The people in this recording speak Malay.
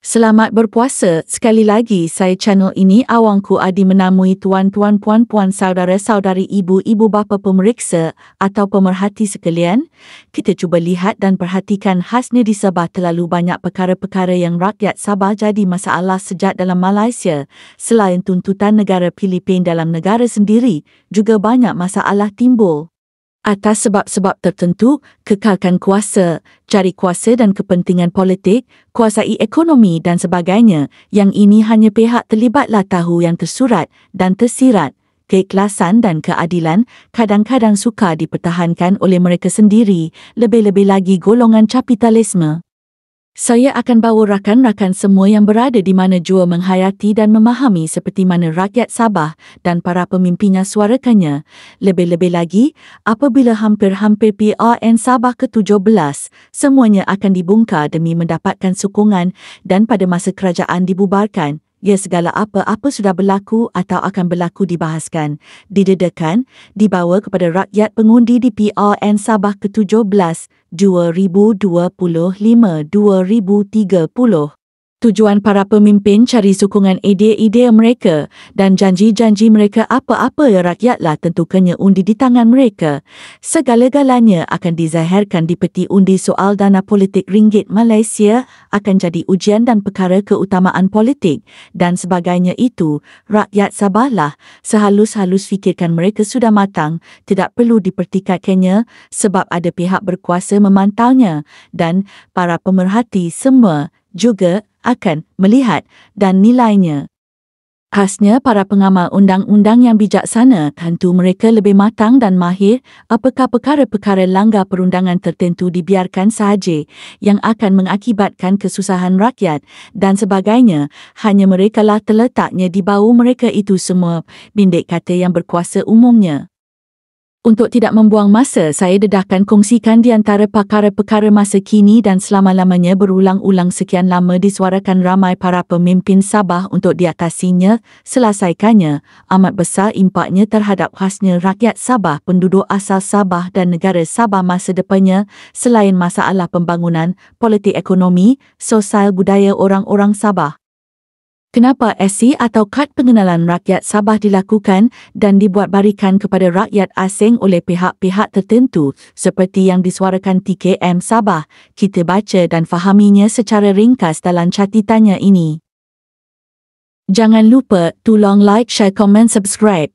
Selamat berpuasa. Sekali lagi, saya channel ini Awangku Adi menamui tuan-tuan, puan-puan, saudara-saudari, ibu-ibu bapa pemeriksa atau pemerhati sekalian. Kita cuba lihat dan perhatikan khasnya di Sabah terlalu banyak perkara-perkara yang rakyat Sabah jadi masalah sejak dalam Malaysia. Selain tuntutan negara Filipin dalam negara sendiri, juga banyak masalah timbul. Atas sebab-sebab tertentu, kekalkan kuasa, cari kuasa dan kepentingan politik, kuasai ekonomi dan sebagainya, yang ini hanya pihak terlibatlah tahu yang tersurat dan tersirat. Keikhlasan dan keadilan kadang-kadang sukar dipertahankan oleh mereka sendiri, lebih-lebih lagi golongan kapitalisme. Saya akan bawa rakan-rakan semua yang berada di mana jua menghayati dan memahami seperti mana rakyat Sabah dan para pemimpinnya suarakannya. Lebih-lebih lagi, apabila hampir-hampir PRN Sabah ke-17, semuanya akan dibongkar demi mendapatkan sokongan dan pada masa kerajaan dibubarkan. Ya, segala apa-apa sudah berlaku atau akan berlaku dibahaskan, didedakan, dibawa kepada rakyat pengundi di PRN Sabah ke-17, 2025-2030. Tujuan para pemimpin cari sokongan idea-idea mereka dan janji-janji mereka apa-apa ya rakyatlah tentukannya undi di tangan mereka. Segala-galanya akan dizahirkan di peti undi soal dana politik ringgit Malaysia akan jadi ujian dan perkara keutamaan politik dan sebagainya itu. Rakyat Sabahlah sehalus-halus fikirkan mereka sudah matang, tidak perlu dipertikaikannya sebab ada pihak berkuasa memantaunya dan para pemerhati semua juga akan melihat dan nilainya. Khasnya para pengamal undang-undang yang bijaksana, tentu mereka lebih matang dan mahir apakah perkara-perkara langgar perundangan tertentu dibiarkan sahaja yang akan mengakibatkan kesusahan rakyat dan sebagainya. Hanya merekalah terletaknya di bawah mereka itu semua, bindik kata yang berkuasa umumnya. Untuk tidak membuang masa, saya dedahkan kongsikan di antara perkara-perkara masa kini dan selama-lamanya berulang-ulang sekian lama disuarakan ramai para pemimpin Sabah untuk diatasinya, selesaikannya. Amat besar impaknya terhadap khasnya rakyat Sabah, penduduk asal Sabah dan negara Sabah masa depannya, selain masalah pembangunan, politik ekonomi, sosial budaya orang-orang Sabah. Kenapa SC atau Kad Pengenalan Rakyat Sabah dilakukan dan dibuat barikan kepada rakyat asing oleh pihak-pihak tertentu seperti yang disuarakan TKM Sabah? Kita baca dan fahaminya secara ringkas dalam catitannya ini. Jangan lupa tolong like, share, komen, subscribe.